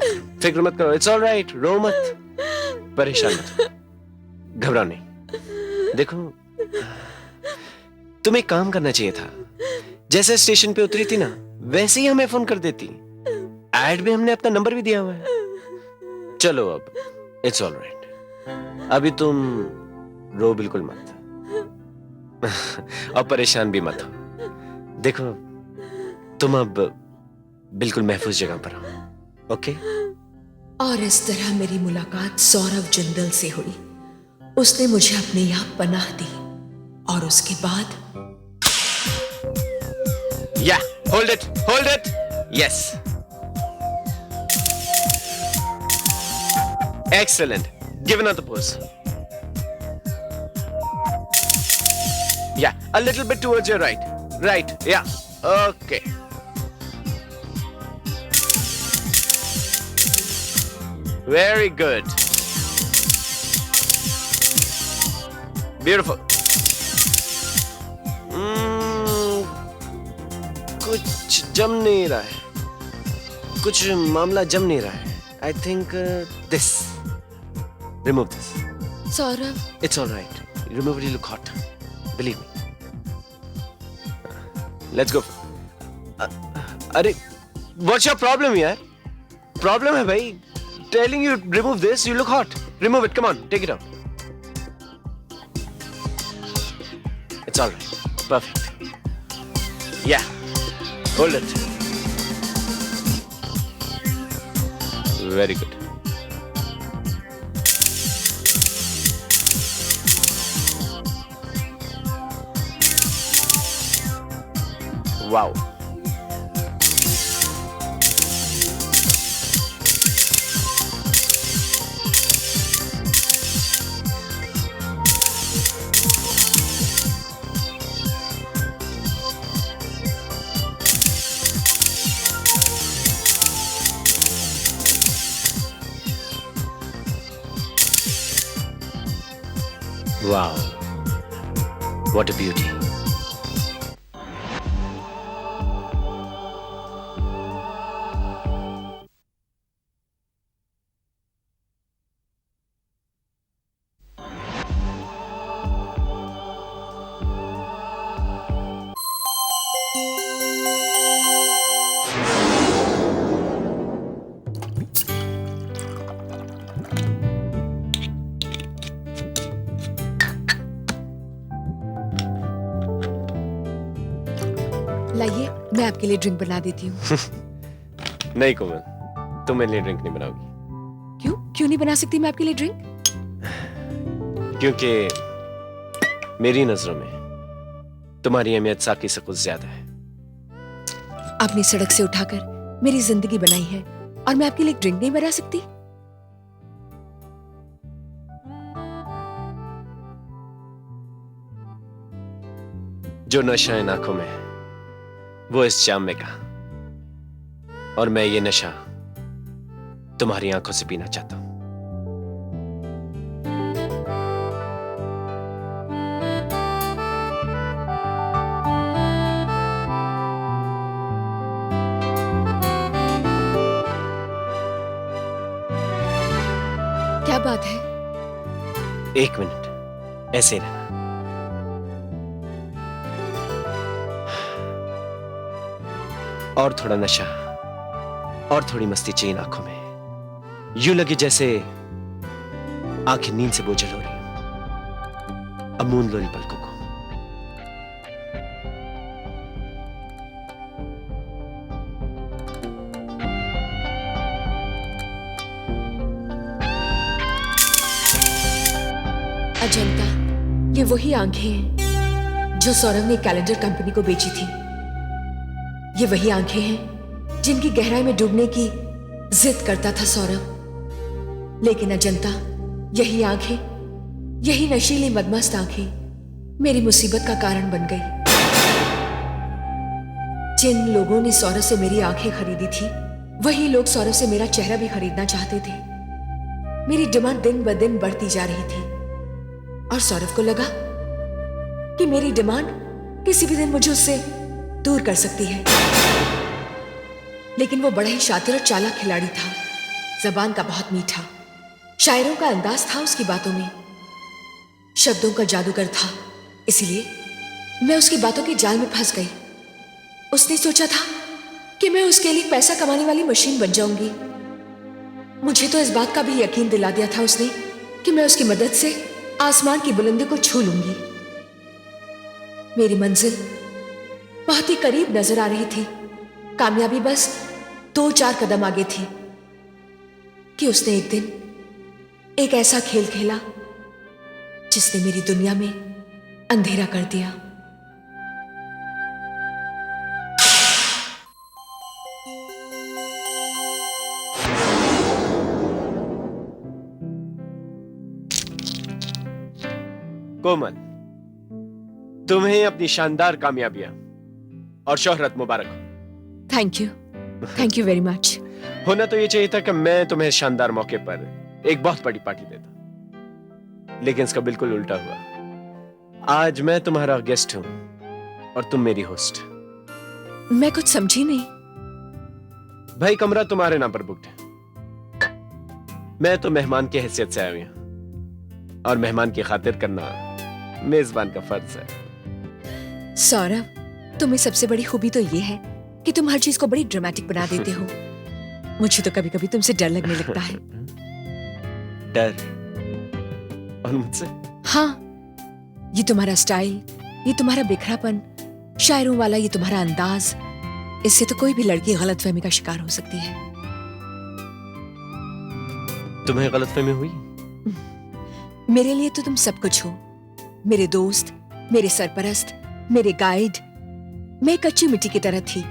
मत करो, इट्स ऑल राइट, रो मत, परेशान मत हो, घबराओ नहीं। देखो, तुम्हें काम करना चाहिए था, जैसे स्टेशन पे उतरी थी ना वैसे ही हमें फोन कर देती। एड में हमने अपना नंबर भी दिया हुआ है। चलो अब इट्स ऑल राइट, अभी तुम रो बिल्कुल मत और परेशान भी मत हो। देखो, तुम अब बिल्कुल महफूज जगह पर हो, ओके? और इस तरह मेरी मुलाकात सौरभ जिंदल से हुई। उसने मुझे अपने यहाँ पनाह दी और उसके बाद या hold it, yes, excellent, give another pose. Yeah, a little bit towards your right, yeah, okay. Very good, beautiful. कुछ जम नहीं रहा है, कुछ मामला जम नहीं रहा है। I think this. Remove this. Saurabh, It's all right. Remove it, you look hot. Believe me. Let's go. अरे, what's your problem यार? Problem है भाई. Telling you remove this, you look hot. Remove it. Come on, take it out. It's all right. Perfect. Yeah. Hold it. Very good. Wow. Wow. What a beauty. लाइए, मैं आपके लिए drink बना देती हूँ। नहीं कोमल, तुम मेरे लिए ड्रिंक नहीं बनाओगी। क्यों नहीं बना सकती मैं आपके लिए ड्रिंक? क्योंकि मेरी नजरों में तुम्हारी अहमियत साकी से कुछ ज्यादा है। आपने सड़क से उठाकर मेरी जिंदगी बनाई है और मैं आपके लिए एक ड्रिंक नहीं बना सकती? जो नशा इन आंखों में है वो इस जाम में का, और मैं ये नशा तुम्हारी आंखों से पीना चाहता हूं। क्या बात है? एक मिनट, ऐसे ही रहना। और थोड़ा नशा और थोड़ी मस्ती चाहिए आंखों में। यूं लगे जैसे आंखें नींद से बोझल हो रही। अब मूंद लो इन पलकों को। अजंता, ये वही आंखें हैं जो सौरभ ने कैलेंडर कंपनी को बेची थी। ये वही आंखें हैं जिनकी गहराई में डूबने की जिद करता था सौरभ। लेकिन अजंता, यही आंखें, यही नशीली मदमस्त आंखें मेरी मुसीबत का कारण बन गई। जिन लोगों ने सौरभ से मेरी आंखें खरीदी थी, वही लोग सौरभ से मेरा चेहरा भी खरीदना चाहते थे। मेरी डिमांड दिन ब दिन बढ़ती जा रही थी। और सौरभ को लगा कि मेरी डिमांड किसी भी दिन मुझे उससे दूर कर सकती है। लेकिन वो बड़ा ही शातिर और चालाक खिलाड़ी था, जबान का बहुत मीठा, शायरों का अंदाज था उसकी बातों में, शब्दों का जादूगर था। इसीलिए मैं उसकी बातों के जाल में फंस गई। उसने सोचा था कि मैं उसके लिए पैसा कमाने वाली मशीन बन जाऊंगी। मुझे तो इस बात का भी यकीन दिला दिया था उसने कि मैं उसकी मदद से आसमान की बुलंदी को छू लूंगी। मेरी मंजिल बहुत ही करीब नजर आ रही थी, कामयाबी बस 2-4 कदम आगे थी कि उसने एक दिन एक ऐसा खेल खेला जिसने मेरी दुनिया में अंधेरा कर दिया। कोमल, तुम्हें अपनी शानदार कामयाबियां और शोहरत मुबारक हो। Thank you very much. होना तो ये चाहिए था कि मैं तुम्हें शानदार मौके पर एक बहुत बड़ी पार्टी देता, लेकिन इसका बिल्कुल उल्टा हुआ। आज मैं तुम्हारा गेस्ट हूं और तुम मेरी होस्ट। मैं कुछ समझी नहीं। भाई, कमरा तुम्हारे नाम पर बुक्ड है। मैं तो मेहमान की हैसियत से आया हूं और मेहमान की खातिर करना मेजबान का फर्ज है। सौरभ, तुम्हें सबसे बड़ी खूबी तो ये है कि तुम हर चीज को बड़ी ड्रामेटिक बना देते हो। मुझे तो कभी कभी तुमसे डर लगने लगता है। डर? और मुझसे? हाँ, ये तुम्हारा स्टाइल, ये तुम्हारा बिखरापन, शायरों वाला ये तुम्हारा अंदाज, इससे तो कोई भी लड़की गलतफहमी का शिकार हो सकती है। तुम्हें गलतफहमी हुई? मेरे लिए तो तुम सब कुछ हो, मेरे दोस्त, मेरे सरपरस्त, मेरे गाइड। मैं एक कच्ची मिट्टी की तरह थी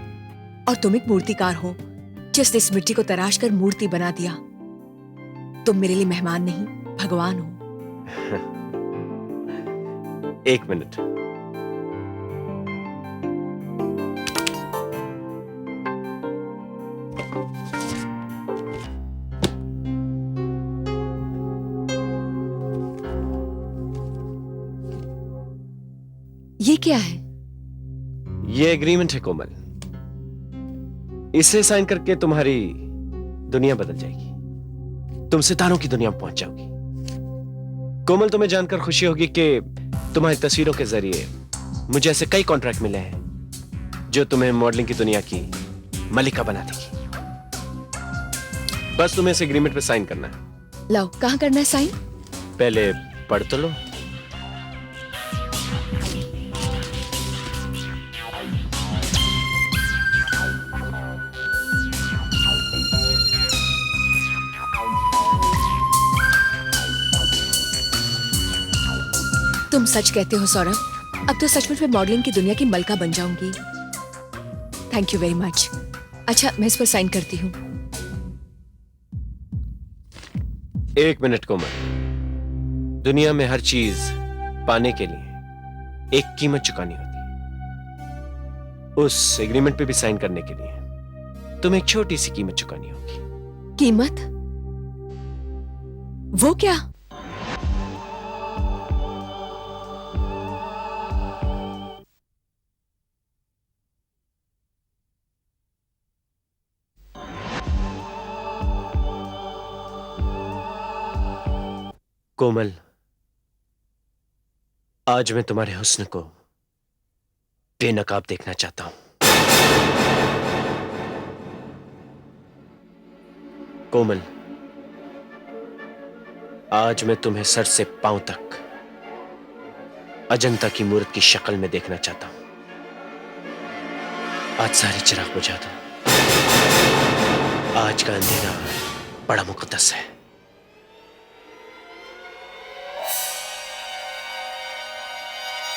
और तुम एक मूर्तिकार हो जिसने इस मिट्टी को तराश कर मूर्ति बना दिया। तुम मेरे लिए मेहमान नहीं, भगवान हो। एक मिनट। ये क्या है? ये एग्रीमेंट है कोमल। इसे साइन करके तुम्हारी दुनिया बदल जाएगी। तुम सितारों की दुनिया में पहुंच जाओगी। कोमल, तुम्हें जानकर खुशी होगी कि तुम्हारी तस्वीरों के जरिए मुझे ऐसे कई कॉन्ट्रैक्ट मिले हैं जो तुम्हें मॉडलिंग की दुनिया की मलिका बना देगी। बस तुम्हें इस एग्रीमेंट पे साइन करना है। लाओ, कहां करना है साइन? पहले पढ़ तो लो। तुम सच कहते हो सौरभ, अब तो सचमुच में मॉडलिंग की दुनिया की मलका बन जाऊंगी। Thank you very much. अच्छा, मैं इस पर साइन करती हूँ। एक मिनट कोमल, दुनिया में हर चीज पाने के लिए एक कीमत चुकानी होती है। उस एग्रीमेंट पे भी साइन करने के लिए तुम्हें एक छोटी सी कीमत चुकानी होगी। कीमत? वो क्या? कोमल, आज मैं तुम्हारे हुस्न को बेनकाब देखना चाहता हूं। कोमल, आज मैं तुम्हें सर से पांव तक अजंता की मूर्त की शक्ल में देखना चाहता हूं। आज सारे चिराग बुझा दो। आज का अंधेरा बड़ा मुकद्दस है।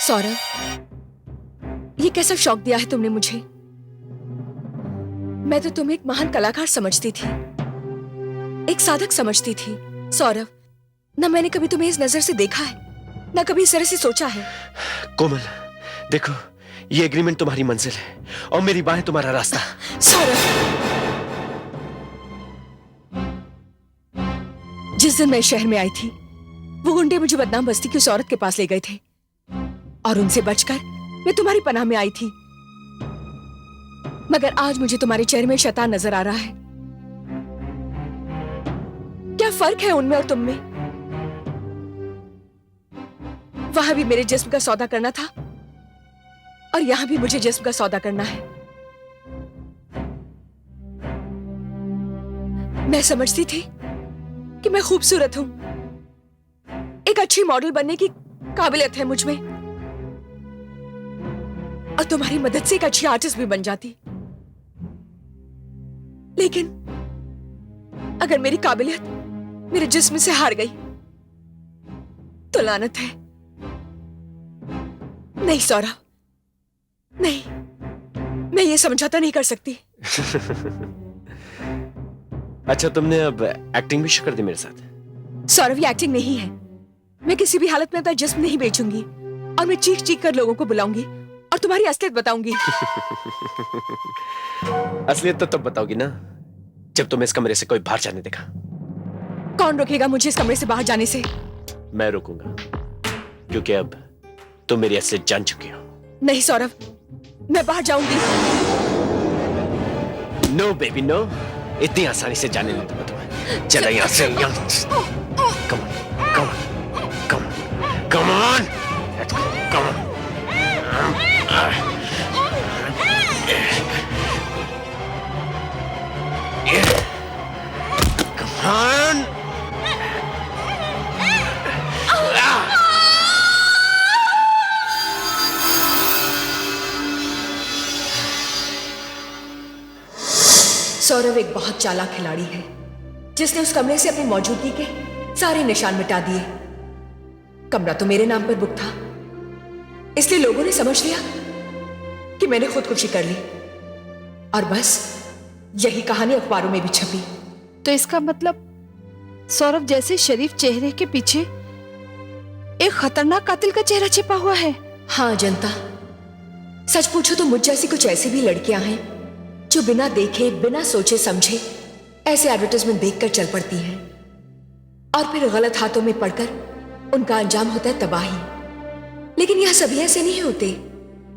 सौरभ, ये कैसा शौक दिया है तुमने मुझे? मैं तो तुम्हें एक महान कलाकार समझती थी, एक साधक समझती थी। सौरभ, न मैंने कभी तुम्हें इस नजर से देखा है, न कभी इस तरह से सोचा है। कोमल, देखो, ये एग्रीमेंट तुम्हारी मंजिल है और मेरी बाहें तुम्हारा रास्ता। सौरभ, जिस दिन मैं शहर में आई थी, वो गुंडे मुझे बदनाम बस्ती की उस औरत के पास ले गए थे और उनसे बचकर मैं तुम्हारी पनाह में आई थी। मगर आज मुझे तुम्हारे चेहरे में शैतान नजर आ रहा है। क्या फर्क है उनमें और तुम में? वहां भी मेरे जिस्म का सौदा करना था और यहां भी मुझे जिस्म का सौदा करना है। मैं समझती थी कि मैं खूबसूरत हूं, एक अच्छी मॉडल बनने की काबिलियत है मुझ में और तुम्हारी मदद से एक अच्छी आर्टिस्ट भी बन जाती। लेकिन अगर मेरी काबिलियत मेरे जिस्म से हार गई तो लानत है। नहीं सौरभ, नहीं, मैं ये समझौता नहीं कर सकती। अच्छा, तुमने अब एक्टिंग भी शुरू कर दी मेरे साथ। सौरभ, ये एक्टिंग नहीं है। मैं किसी भी हालत में अपना जिस्म नहीं बेचूंगी और मैं चीख चीख कर लोगों को बुलाऊंगी और तुम्हारी असलियत बताऊंगी। असलियत तो तब बताओगी ना जब तुम्हें इस कमरे से कोई बाहर जाने देखा। कौन रोकेगा मुझे इस कमरे से बाहर जाने से? मैं रोकूंगा, क्योंकि अब तुम मेरी असलियत जान चुकी हो। नहीं सौरभ, मैं बाहर जाऊंगी। नो बेबी नो, इतनी आसानी से जाने नहीं दूंगा तुम्हें। चला यहाँ से। Come on, come on, come on, come on, come on. Come on! Saurabh एक बहुत चालाक खिलाड़ी है जिसने उस कमरे से अपनी मौजूदगी के सारे निशान मिटा दिए। कमरा तो मेरे नाम पर बुक था, इसलिए लोगों ने समझ लिया कि मैंने खुदकुशी कर ली और बस यही कहानी अखबारों में भी छपी। तो इसका मतलब सौरभ जैसे शरीफ चेहरे के पीछे एक खतरनाक कातिल का चेहरा छिपा हुआ है। हाँ जनता, सच पूछो तो मुझ जैसी कुछ ऐसी भी लड़कियां हैं जो बिना देखे बिना सोचे समझे ऐसे एडवर्टाइजमेंट देखकर चल पड़ती हैं और फिर गलत हाथों में पड़कर उनका अंजाम होता है तबाही। लेकिन यह सभी ऐसे नहीं होते।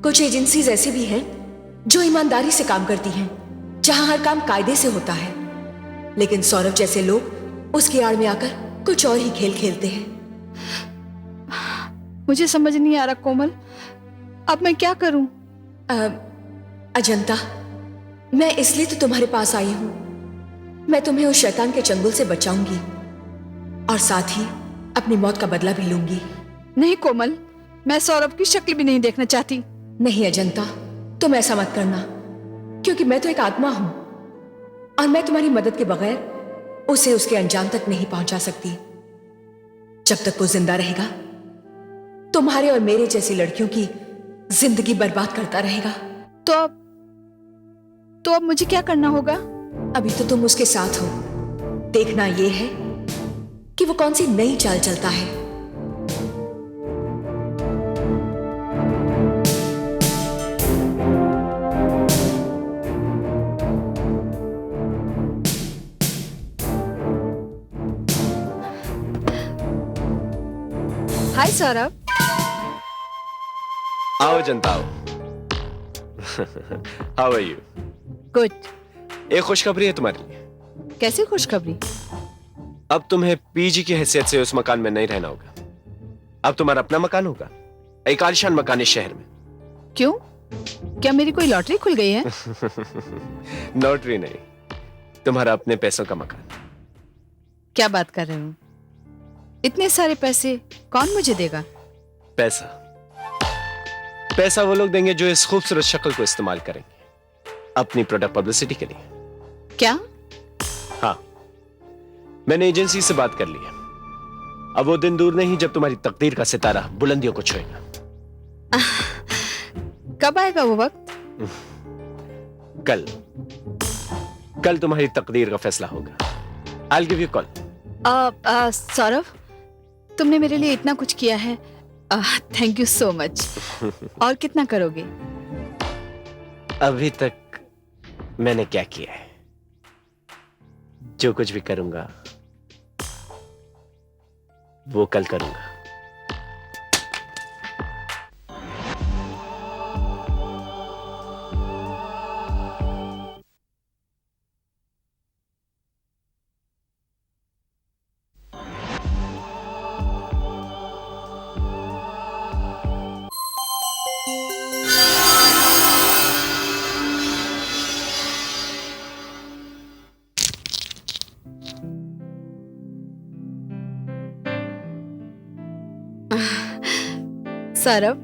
कुछ एजेंसीज ऐसी भी हैं जो ईमानदारी से काम करती हैं, जहां हर काम कायदे से होता है। लेकिन सौरभ जैसे लोग उसकी आड़ में आकर कुछ और ही खेल खेलते हैं। मुझे समझ नहीं आ रहा कोमल, अब मैं क्या करूं? अजंता, मैं इसलिए तो तुम्हारे पास आई हूं। मैं तुम्हें उस शैतान के चंगुल से बचाऊंगी और साथ ही अपनी मौत का बदला भी लूंगी। नहीं कोमल, मैं सौरभ की शक्ल भी नहीं देखना चाहती। नहीं अजंता, तुम ऐसा मत करना, क्योंकि मैं तो एक आत्मा हूं और मैं तुम्हारी मदद के बगैर उसे उसके अंजाम तक नहीं पहुंचा सकती। जब तक वो जिंदा रहेगा तुम्हारे और मेरे जैसी लड़कियों की जिंदगी बर्बाद करता रहेगा। तो अब मुझे क्या करना होगा? अभी तो तुम उसके साथ हो, देखना यह है कि वो कौन सी नई चाल चलता है। हाय सौरभ। आओ जनता, आओ। How are you? गुड। एक खुशखबरी है तुम्हारे लिए। कैसी खुशखबरी? अब तुम्हें पीजी की हैसियत से उस मकान में नहीं रहना होगा। अब तुम्हारा अपना मकान होगा, एक आलीशान मकान इस शहर में। क्यों? क्या मेरी कोई लॉटरी खुल गई है? लॉटरी नहीं, तुम्हारा अपने पैसों का मकान। क्या बात कर रहे हो? इतने सारे पैसे कौन मुझे देगा? पैसा वो लोग देंगे जो इस खूबसूरत शक्ल को इस्तेमाल करेंगे अपनी प्रोडक्ट पब्लिसिटी के लिए। क्या? हाँ, मैंने एजेंसी से बात कर ली है। अब वो दिन दूर नहीं जब तुम्हारी तकदीर का सितारा बुलंदियों को छुएगा। कब आएगा वो वक्त? कल तुम्हारी तकदीर का फैसला होगा। I'll give you a call. Saurabh, तुमने मेरे लिए इतना कुछ किया है, थैंक यू सो मच। और कितना करोगे? अभी तक मैंने क्या किया है, जो कुछ भी करूंगा वो कल करूंगा। सौरभ,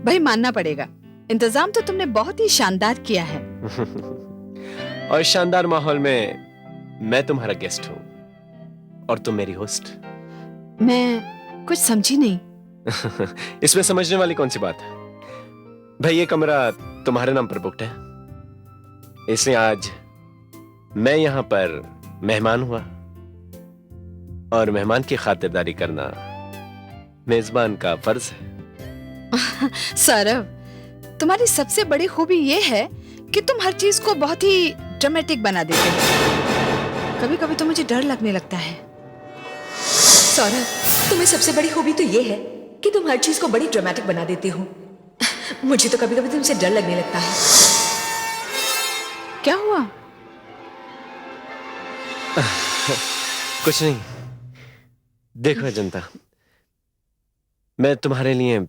भाई मानना पड़ेगा, इंतजाम तो तुमने बहुत ही शानदार किया है। और शानदार माहौल में मैं तुम्हारा गेस्ट हूं और तुम मेरी होस्ट। मैं कुछ समझी नहीं। इसमें समझने वाली कौन सी बात है? भाई ये कमरा तुम्हारे नाम पर बुकड है, इसलिए आज मैं यहां पर मेहमान हुआ और मेहमान की खातिरदारी करना मेजबान का फर्ज है। सौरभ, तुम्हारी सबसे बड़ी खूबी ये है कि तुम हर चीज को बहुत ही ड्रामेटिक बना देते हो। कभी कभी तो मुझे डर लगने लगता है। सौरभ, तुम्हें सबसे बड़ी खूबी तो ये है कि तुम हर चीज को बड़ी ड्रामेटिक बना देते हो। मुझे तो कभी कभी तुमसे डर लगने लगता है। क्या हुआ? कुछ नहीं। देखो अजंता, मैं तुम्हारे लिए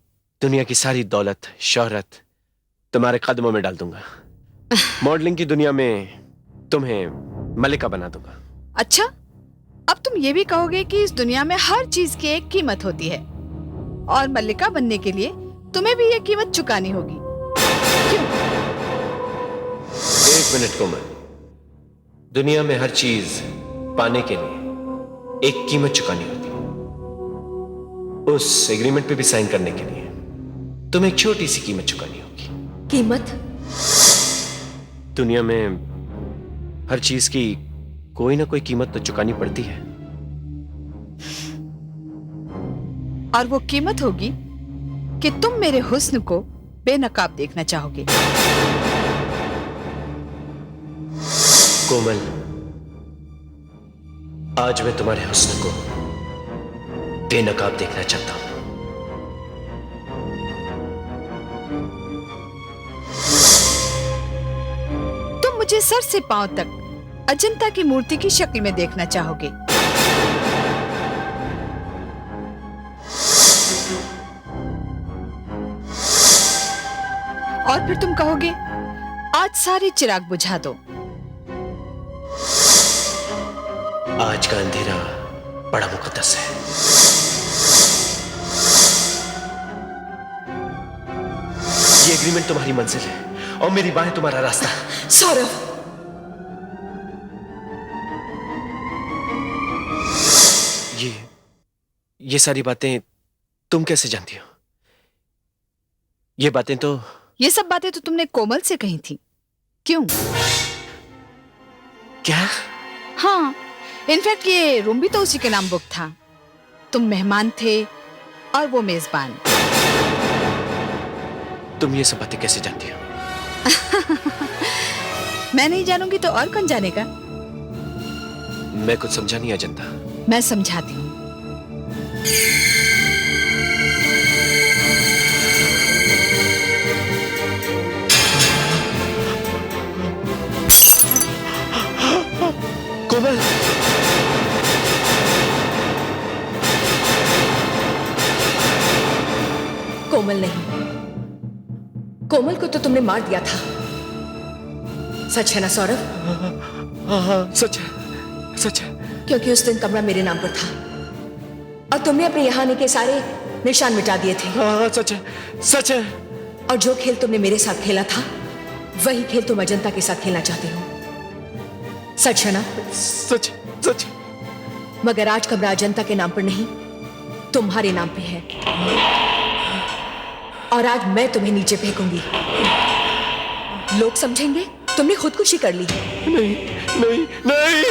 दुनिया की सारी दौलत शोहरत तुम्हारे कदमों में डाल दूंगा। मॉडलिंग की दुनिया में तुम्हें मलिका बना दूंगा। अच्छा, अब तुम ये भी कहोगे कि इस दुनिया में हर चीज की एक कीमत होती है और मल्लिका बनने के लिए तुम्हें भी ये कीमत चुकानी होगी। क्यों? एक मिनट कोमल, दुनिया में हर चीज पाने के लिए एक कीमत चुकानी होती है। उस एग्रीमेंट पे भी साइन करने के लिए तुम्हें एक छोटी सी कीमत चुकानी होगी। कीमत? दुनिया में हर चीज की कोई ना कोई कीमत तो चुकानी पड़ती है। और वो कीमत होगी कि तुम मेरे हुस्न को बेनकाब देखना चाहोगे। कोमल, आज मैं तुम्हारे हुस्न को बेनकाब देखना चाहता हूं। तुम मुझे सर से पांव तक अजंता की मूर्ति की शक्ल में देखना चाहोगे। और फिर तुम कहोगे, आज सारे चिराग बुझा दो। आज का अंधेरा बड़ा मुकद्दस है। ये एग्रीमेंट तुम्हारी मंजिल है और मेरी बाहें तुम्हारा रास्ता। सौरभ, ये सारी बातें तुम कैसे जानती हो? ये सब बातें तो तुमने कोमल से कही थी। क्यों? क्या? हाँ, इनफैक्ट ये रूम भी तो उसी के नाम बुक था। तुम मेहमान थे और वो मेजबान। तुम ये सब बातें कैसे जानती हो? मैं नहीं जानूंगी तो और कौन जानेगा? मैं कुछ समझा नहीं अजंता। मैं समझाती हूँ। कोमल, कोमल नहीं, कोमल को तो तुमने मार दिया था। सच है ना सौरभ? हाँ, सच है, सच है। क्योंकि उस दिन कमरा मेरे नाम पर था और तुमने अपने यहाँ आने के सारे निशान मिटा दिए थे। हाँ, सच है, सच है। और जो खेल तुमने मेरे साथ खेला था वही खेल तुम अजंता के साथ खेलना चाहते हो। सच है ना? सच, सच। मगर आज कमरा अजंता के नाम पर नहीं, तुम्हारे नाम पे है और आज मैं तुम्हें नीचे फेंकूंगी। लोग समझेंगे तुमने खुदकुशी कर ली। नहीं, नहीं, नहीं।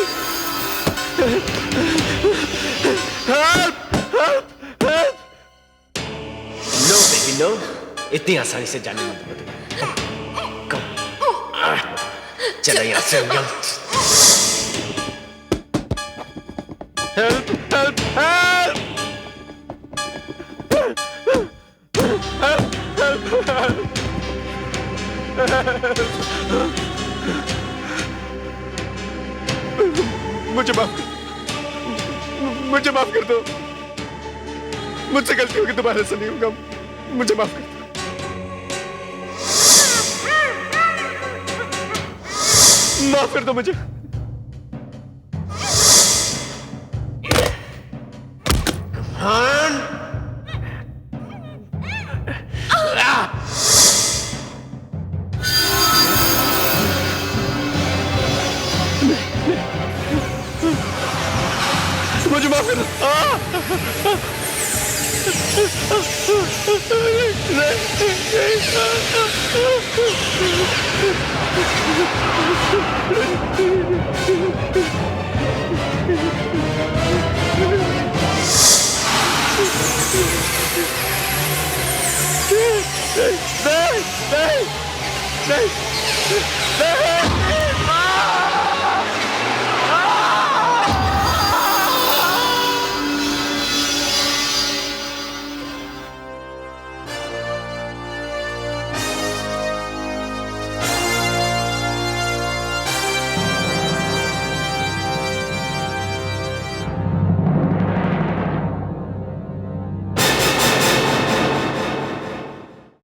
Help, help, help. No baby no, इतनी आसानी से जाने मत दो। कम, चला यहाँ से। Help, help, help. मुझे माफ कर दो। मुझसे गलती होगी, दोबारा से नहीं होगा। मुझे माफ कर दो। माफ कर दो मुझे। मुझे माफ कर दो। नहीं, नहीं, नहीं, नहीं।